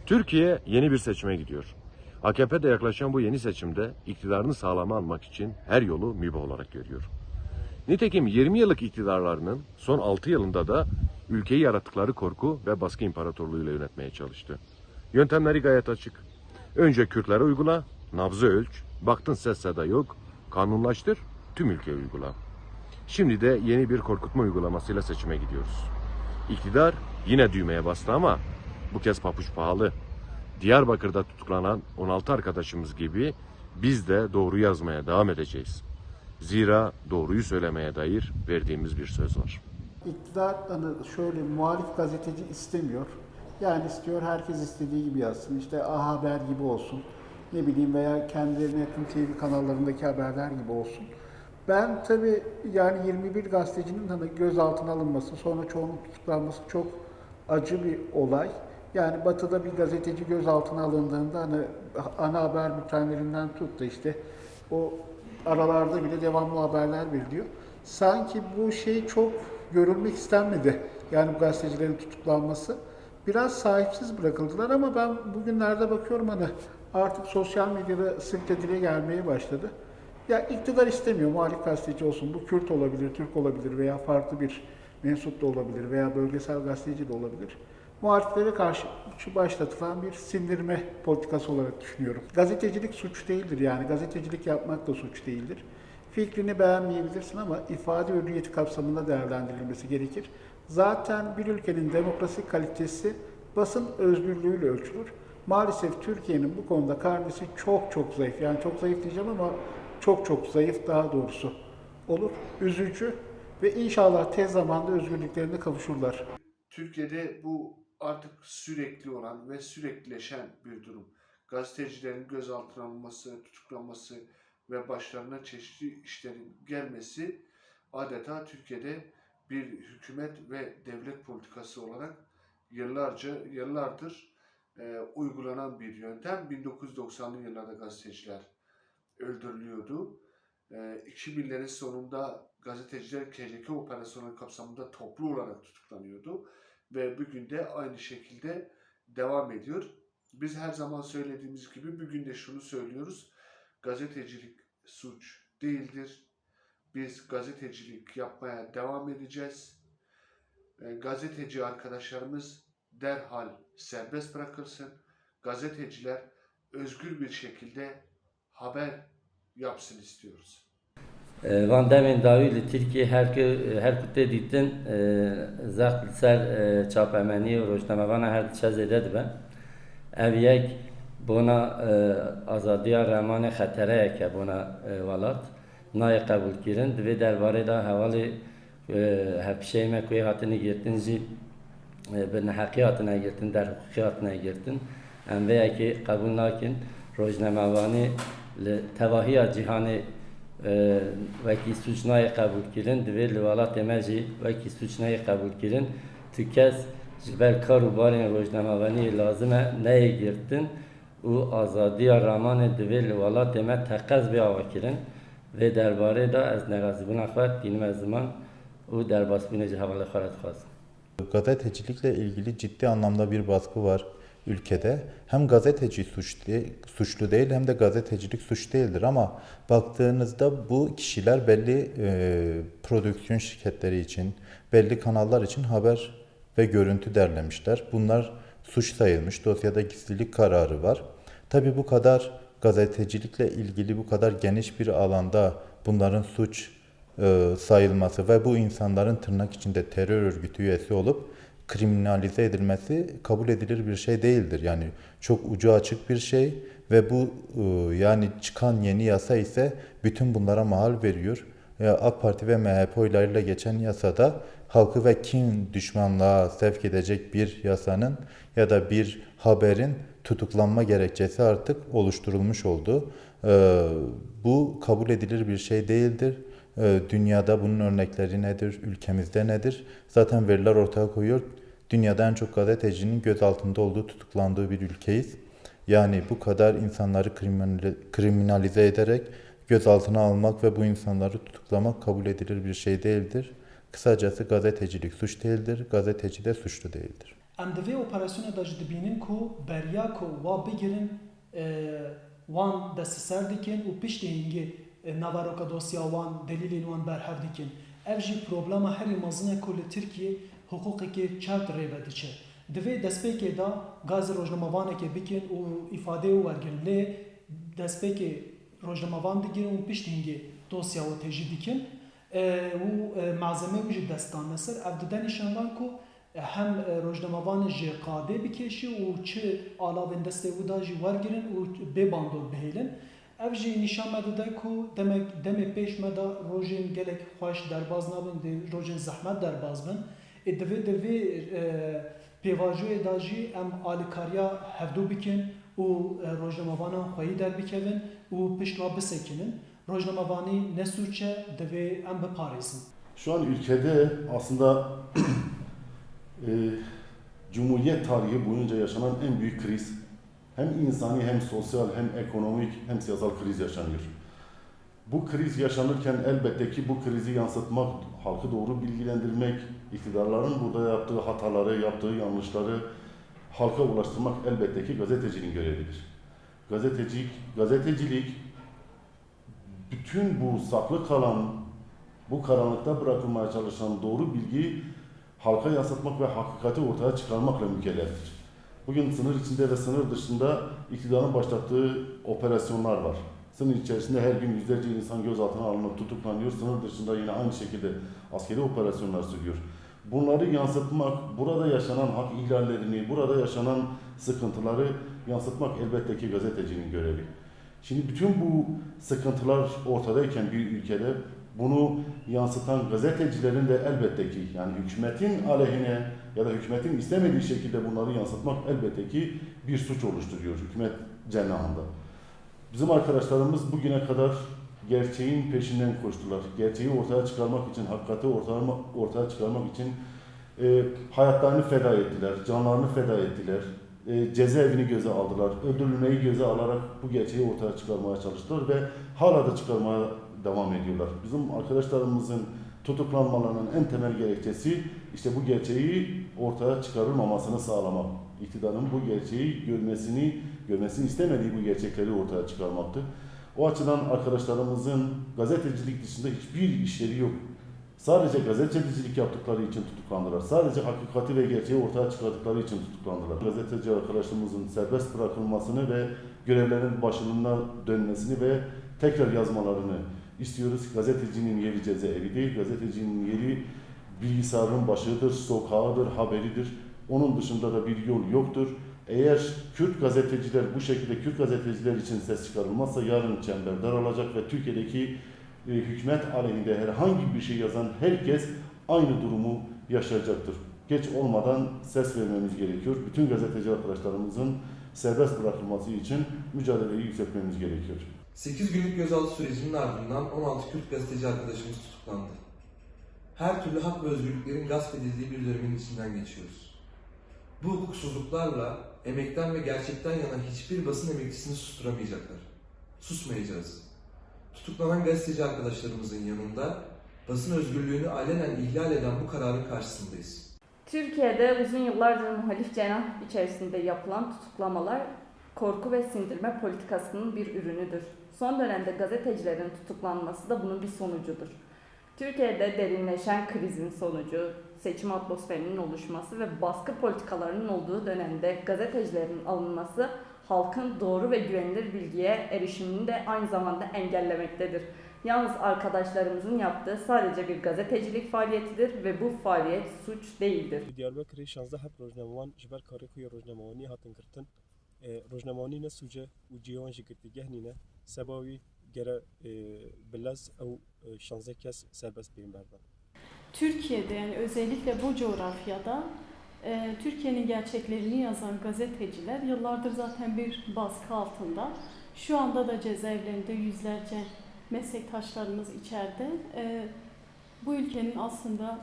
Türkiye yeni bir seçime gidiyor. AKP'de yaklaşan bu yeni seçimde iktidarını sağlama almak için her yolu mübah olarak görüyor. Nitekim 20 yıllık iktidarlarının son 6 yılında da ülkeyi yarattıkları korku ve baskı imparatorluğuyla yönetmeye çalıştı. Yöntemleri gayet açık. Önce Kürtlere uygula, nabzı ölç, baktın ses seda yok, kanunlaştır, tüm ülkeye uygula. Şimdi de yeni bir korkutma uygulamasıyla seçime gidiyoruz. İktidar yine düğmeye bastı ama bu kez papuç pahalı. Diyarbakır'da tutuklanan 16 arkadaşımız gibi biz de doğru yazmaya devam edeceğiz. Zira doğruyu söylemeye dair verdiğimiz bir söz var. İktidar hani şöyle muhalif gazeteci istemiyor. Yani istiyor herkes istediği gibi yazsın. İşte A Haber gibi olsun. Ne bileyim veya kendilerine yakın TV kanallarındaki haberler gibi olsun. Ben tabii yani 21 gazetecinin hani gözaltına alınması, sonra çoğunun tutuklanması çok acı bir olay. Yani Batı'da bir gazeteci gözaltına alındığında hani ana haber bültenlerinden tut da işte o aralarda bile devamlı haberler veriliyor. Sanki bu şey çok görülmek istenmedi. Yani bu gazetecilerin tutuklanması. Biraz sahipsiz bırakıldılar ama ben bugünlerde bakıyorum hani artık sosyal medyada sıkça dile gelmeye başladı. Ya iktidar istemiyor muhalif gazeteci olsun. Bu Kürt olabilir, Türk olabilir veya farklı bir mensup da olabilir veya bölgesel gazeteci de olabilir. Muhaliflere karşı başlatılan bir sindirme politikası olarak düşünüyorum. Gazetecilik suç değildir yani. Gazetecilik yapmak da suç değildir. Fikrini beğenmeyebilirsin ama ifade hürriyeti kapsamında değerlendirilmesi gerekir. Zaten bir ülkenin demokrasi kalitesi basın özgürlüğüyle ölçülür. Maalesef Türkiye'nin bu konuda karnesi çok zayıf. Yani çok zayıf diyeceğim ama çok zayıf daha doğrusu olur. Üzücü ve inşallah tez zamanda özgürlüklerine kavuşurlar. Türkiye'de bu artık sürekli olan ve süreklileşen bir durum. Gazetecilerin gözaltına alınması, tutuklanması ve başlarına çeşitli işlerin gelmesi adeta Türkiye'de bir hükümet ve devlet politikası olarak yıllardır uygulanan bir yöntem. 1990'lı yıllarda gazeteciler öldürülüyordu. 2000'lerin sonunda gazeteciler KCK operasyonu kapsamında toplu olarak tutuklanıyordu ve bugün de aynı şekilde devam ediyor. Biz her zaman söylediğimiz gibi bugün de şunu söylüyoruz. Gazetecilik suç değildir. Biz gazetecilik yapmaya devam edeceğiz. Gazeteci arkadaşlarımız derhal serbest bırakılsın. Gazeteciler özgür bir şekilde haber yapsın istiyoruz. Van demin Davili Türkiye her kutte ditin zakt ser çapemeni rojnamevana her çezede ben. Ev yek bona azadiya ramane xatere ke bona valat nay kabul kirin ve derbarê da hevali hepşeyme kuye hatini girtin jî bir neheqî hatine girtin derhuquqî hatine girtin em vê yekê kabul nakin rojnamevanî li tevahiya cîhanê وکی سوچنای قبول کردن دوی لوالات ماجی وکی سوچنای قبول کردن تو کس جبر کارو بارین روزنامه‌نویسی لازمه نگیرتن و آزادی رامان دوی لوالات ما تقاضا به آوا کردن و درباره دا از نگازبون خود دینم از zaman o derbasbine havalı xarat xas. Gazetecilikle ilgili ciddi anlamda bir baskı var ülkede. Hem gazeteci suçlu değil hem de gazetecilik suç değildir ama baktığınızda bu kişiler belli prodüksiyon şirketleri için, belli kanallar için haber ve görüntü derlemişler. Bunlar suç sayılmış. Dosyada gizlilik kararı var. Tabii bu kadar gazetecilikle ilgili bu kadar geniş bir alanda bunların suç sayılması ve bu insanların tırnak içinde terör örgütü üyesi olup kriminalize edilmesi kabul edilir bir şey değildir. Yani çok ucu açık bir şey ve bu yani çıkan yeni yasa ise bütün bunlara mahal veriyor. AK Parti ve MHP oylarıyla geçen yasada halkı ve kin düşmanlığa sevk edecek bir yasanın ya da bir haberin tutuklanma gerekçesi artık oluşturulmuş oldu. Bu kabul edilir bir şey değildir. Dünyada bunun örnekleri nedir? Ülkemizde nedir? Zaten veriler ortaya koyuyor. Dünyada en çok gazetecinin gözaltında olduğu, tutuklandığı bir ülkeyiz. Yani bu kadar insanları kriminalize ederek gözaltına almak ve bu insanları tutuklamak kabul edilir bir şey değildir. Kısacası gazetecilik suç değildir, gazeteci de suçlu değildir. Em divê operasyona da ji dibînin ku beriya ku wa bigirin wan desteser dikin û piştî hingê navaroka dosya wan delîlên wan berhev dikin. Ev jî problema herî mezin e ku li Tirkiye hukukekê çewt rêve diçe. Divê destpêkê da gazê rojnamevanekê bikin û îfade û wergirin. Lê destpêkê rojnamevan digirin û piştî hingê dosya we tê jî dikin û malzeme wî jî destan ser. Ev dide nîşandan ku hem rojnamevanê jê qadê bikêşî û çi alavên destê wî da jî wergirin û bê bandor bihêlin. Ev jî nîşan me dide ku demê pêş me da rojên gelek xweş derbas nabin, rojên zehmet derbas bin. Divê pêvajoyê da jî em alîkariya hevdû bikin û rojnamevanan xweyî derbikevin û pişt ve bisekinin. Rojnamevanî ne suçe divê em biparêzin. Şu an ülkede aslında Cumhuriyet tarihi boyunca yaşanan en büyük kriz, hem insani hem sosyal hem ekonomik hem siyasal kriz yaşanıyor. Bu kriz yaşanırken elbette ki bu krizi yansıtmak, halkı doğru bilgilendirmek, iktidarların burada yaptığı hataları, yaptığı yanlışları halka ulaştırmak elbette ki gazetecinin görevidir. Gazetecilik bütün bu saklı kalan, bu karanlıkta bırakılmaya çalışan doğru bilgiyi halka yansıtmak ve hakikati ortaya çıkarmakla mükelleftir. Bugün sınır içinde ve sınır dışında iktidarın başlattığı operasyonlar var. Sınır içerisinde her gün yüzlerce insan gözaltına alınıp tutuklanıyor. Sınır dışında yine aynı şekilde askeri operasyonlar sürüyor. Bunları yansıtmak, burada yaşanan hak ihlallerini, burada yaşanan sıkıntıları yansıtmak elbette ki gazetecinin görevi. Şimdi bütün bu sıkıntılar ortadayken bir ülkede bunu yansıtan gazetecilerin de elbette ki yani hükümetin aleyhine ya da hükümetin istemediği şekilde bunları yansıtmak elbette ki bir suç oluşturuyor hükümet cenahında. Bizim arkadaşlarımız bugüne kadar gerçeğin peşinden koştular. Gerçeği ortaya çıkarmak için, hakikati ortaya çıkarmak için hayatlarını feda ettiler, canlarını feda ettiler. Cezaevini göze aldılar, öldürülmeyi göze alarak bu gerçeği ortaya çıkarmaya çalıştılar ve hala da çıkarmaya devam ediyorlar. Bizim arkadaşlarımızın tutuklanmalarının en temel gerekçesi işte bu gerçeği ortaya çıkarılmamasını sağlamak. İktidarın bu gerçeği görmesini istemediği bu gerçekleri ortaya çıkarmaktı. O açıdan arkadaşlarımızın gazetecilik dışında hiçbir işleri yok. Sadece gazetecilik yaptıkları için tutuklandılar. Sadece hakikati ve gerçeği ortaya çıkardıkları için tutuklandılar. Gazeteci arkadaşlarımızın serbest bırakılmasını ve görevlerinin başına dönmesini ve tekrar yazmalarını istiyoruz. Gazetecinin yeri cezaevi değil, gazetecinin yeri bilgisayarın başıdır, sokağıdır, haberidir. Onun dışında da bir yol yoktur. Eğer Kürt gazeteciler bu şekilde Kürt gazeteciler için ses çıkarılmazsa yarın çember daralacak ve Türkiye'deki hükümet aleyhinde herhangi bir şey yazan herkes aynı durumu yaşayacaktır. Geç olmadan ses vermemiz gerekiyor. Bütün gazeteci arkadaşlarımızın serbest bırakılması için mücadeleyi yükseltmemiz gerekiyor. 8 günlük gözaltı sürecinin ardından 16 Kürt gazeteci arkadaşımız tutuklandı. Her türlü hak ve özgürlüklerin gasp edildiği bir dönemin içinden geçiyoruz. Bu hukuksuzluklarla emekten ve gerçekten yana hiçbir basın emekçisini susturamayacaklar. Susmayacağız. Tutuklanan gazeteci arkadaşlarımızın yanında basın özgürlüğünü alenen ihlal eden bu kararın karşısındayız. Türkiye'de uzun yıllardır muhalif cenah içerisinde yapılan tutuklamalar korku ve sindirme politikasının bir ürünüdür. Son dönemde gazetecilerin tutuklanması da bunun bir sonucudur. Türkiye'de derinleşen krizin sonucu, seçim atmosferinin oluşması ve baskı politikalarının olduğu dönemde gazetecilerin alınması halkın doğru ve güvenilir bilgiye erişimini de aynı zamanda engellemektedir. Yalnız arkadaşlarımızın yaptığı sadece bir gazetecilik faaliyetidir ve bu faaliyet suç değildir. Diyarbakır 16 hep rojnamevan ji ber karê rojnamevanî hatin girtin. Rojnamevanî ne suce û cîwan jî girtîgeh nîne. Seba wî gere bilez ew 16 kes serbest bêjin berdan. Türkiye'de yani özellikle bu coğrafyada Türkiye'nin gerçeklerini yazan gazeteciler yıllardır zaten bir baskı altında. Şu anda da cezaevlerinde yüzlerce meslektaşlarımız içeride. Bu ülkenin aslında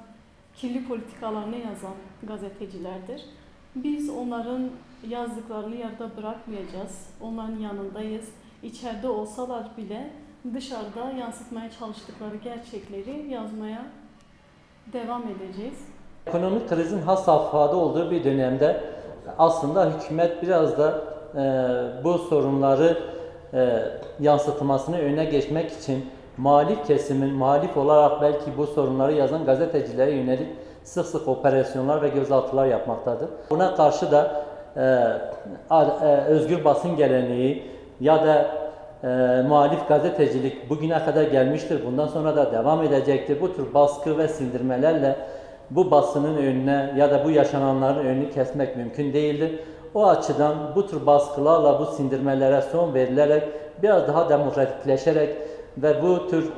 kirli politikalarını yazan gazetecilerdir. Biz onların yazdıklarını yarıda bırakmayacağız. Onların yanındayız. İçeride olsalar bile dışarıda yansıtmaya çalıştıkları gerçekleri yazmaya devam edeceğiz. Ekonomik krizin has safhada olduğu bir dönemde aslında hükümet biraz da bu sorunları yansıtmasını önüne geçmek için muhalif kesimin, muhalif olarak belki bu sorunları yazan gazetecilere yönelik sık sık operasyonlar ve gözaltılar yapmaktadır. Buna karşı da özgür basın geleneği ya da muhalif gazetecilik bugüne kadar gelmiştir. Bundan sonra da devam edecektir. Bu tür baskı ve sindirmelerle bu basının önüne ya da bu yaşananların önünü kesmek mümkün değildir. O açıdan bu tür baskılarla bu sindirmelere son verilerek biraz daha demokratikleşerek ve bu tür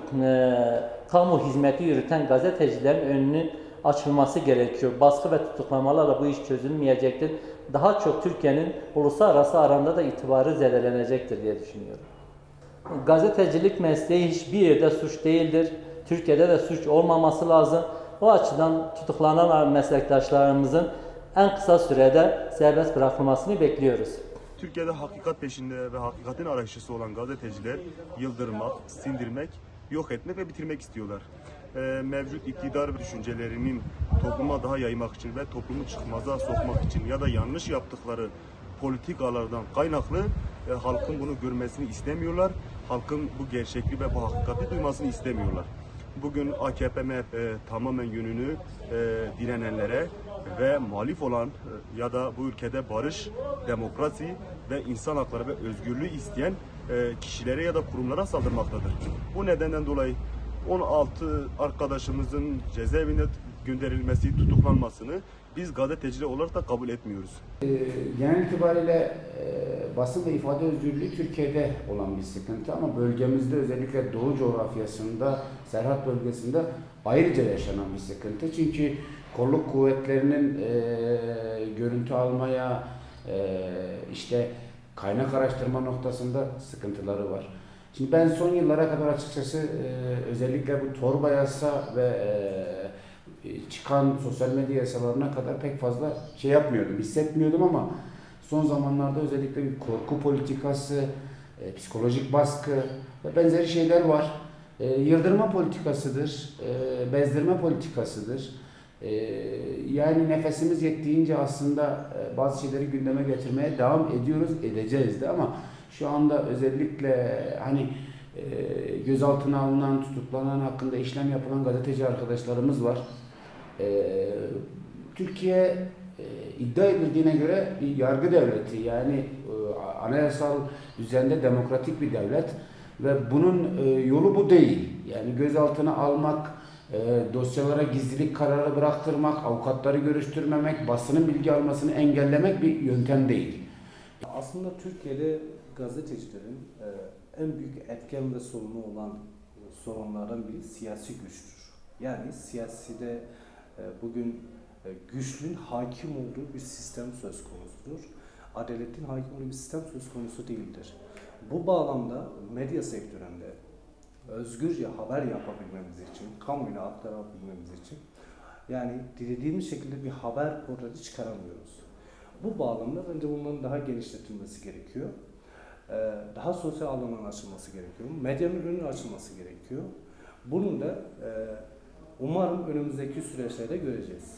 kamu hizmeti yürüten gazetecilerin önünün açılması gerekiyor. Baskı ve tutuklamalarla bu iş çözülmeyecektir. Daha çok Türkiye'nin uluslararası aranda da itibarı zedelenecektir diye düşünüyorum. Gazetecilik mesleği hiçbir yerde suç değildir. Türkiye'de de suç olmaması lazım. O açıdan tutuklanan meslektaşlarımızın en kısa sürede serbest bırakılmasını bekliyoruz. Türkiye'de hakikat peşinde ve hakikatin arayışçısı olan gazeteciler yıldırmak, sindirmek, yok etmek ve bitirmek istiyorlar. Mevcut iktidar düşüncelerinin topluma daha yaymak için ve toplumu çıkmaza sokmak için ya da yanlış yaptıkları politikalardan kaynaklı halkın bunu görmesini istemiyorlar. Halkın bu gerçekliği ve bu hakikati duymasını istemiyorlar. Bugün AKP, MHP tamamen yönünü direnenlere ve muhalif olan ya da bu ülkede barış, demokrasi ve insan hakları ve özgürlüğü isteyen kişilere ya da kurumlara saldırmaktadır. Bu nedenden dolayı 16 arkadaşımızın cezaevine gönderilmesi, tutuklanmasını biz gazeteciler olarak da kabul etmiyoruz. Genel itibariyle basın ve ifade özgürlüğü Türkiye'de olan bir sıkıntı ama bölgemizde özellikle Doğu coğrafyasında, Serhat bölgesinde ayrıca yaşanan bir sıkıntı. Çünkü kolluk kuvvetlerinin görüntü almaya, işte kaynak araştırma noktasında sıkıntıları var. Şimdi ben son yıllara kadar açıkçası özellikle bu torba yasa ve çıkan sosyal medya yasalarına kadar pek fazla şey yapmıyordum, hissetmiyordum ama son zamanlarda özellikle bir korku politikası, psikolojik baskı ve benzeri şeyler var. Yıldırma politikasıdır, bezdirme politikasıdır. Yani nefesimiz yettiğince aslında bazı şeyleri gündeme getirmeye devam ediyoruz, edeceğiz de ama şu anda özellikle hani gözaltına alınan, tutuklanan, hakkında işlem yapılan gazeteci arkadaşlarımız var. Türkiye iddia edildiğine göre bir yargı devleti, yani anayasal düzende demokratik bir devlet ve bunun yolu bu değil. Yani gözaltına almak, dosyalara gizlilik kararı bıraktırmak, avukatları görüştürmemek, basının bilgi almasını engellemek bir yöntem değil. Aslında Türkiye'de gazetecilerin en büyük etken ve sorunu olan sorunlardan biri siyasi güçtür. Yani siyaside bugün güçlüğün hakim olduğu bir sistem söz konusudur. Adaletin hakim olduğu bir sistem söz konusu değildir. Bu bağlamda medya sektöründe özgürce haber yapabilmemiz için, kamuoyuna aktarabilmemiz için yani dilediğimiz şekilde bir haber portali çıkaramıyoruz. Bu bağlamda bence bunların daha genişletilmesi gerekiyor. Daha sosyal alanların açılması gerekiyor. Medyanın önünün açılması gerekiyor. Bunun da umarım önümüzdeki süreçlerde göreceğiz.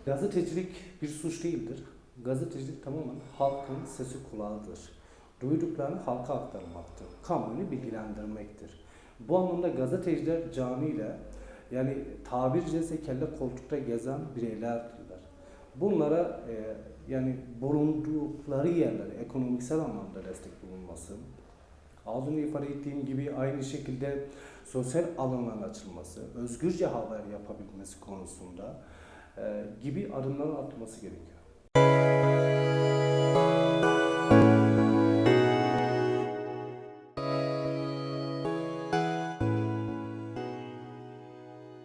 Gazetecilik bir suç değildir. Gazetecilik tamamen halkın sesi kulağıdır. Duyduklarını halka aktarmaktır. Kamuoyunu bilgilendirmektir. Bu anlamda gazeteciler canıyla, yani tabiri caizse kelle koltukta gezen bireylerdirler. Bunlara yani bulundukları yerlere ekonomiksel anlamda destek bulunması, az önce ifade ettiğim gibi aynı şekilde sosyal alanların açılması, özgürce haber yapabilmesi konusunda gibi adımların atılması gerekiyor.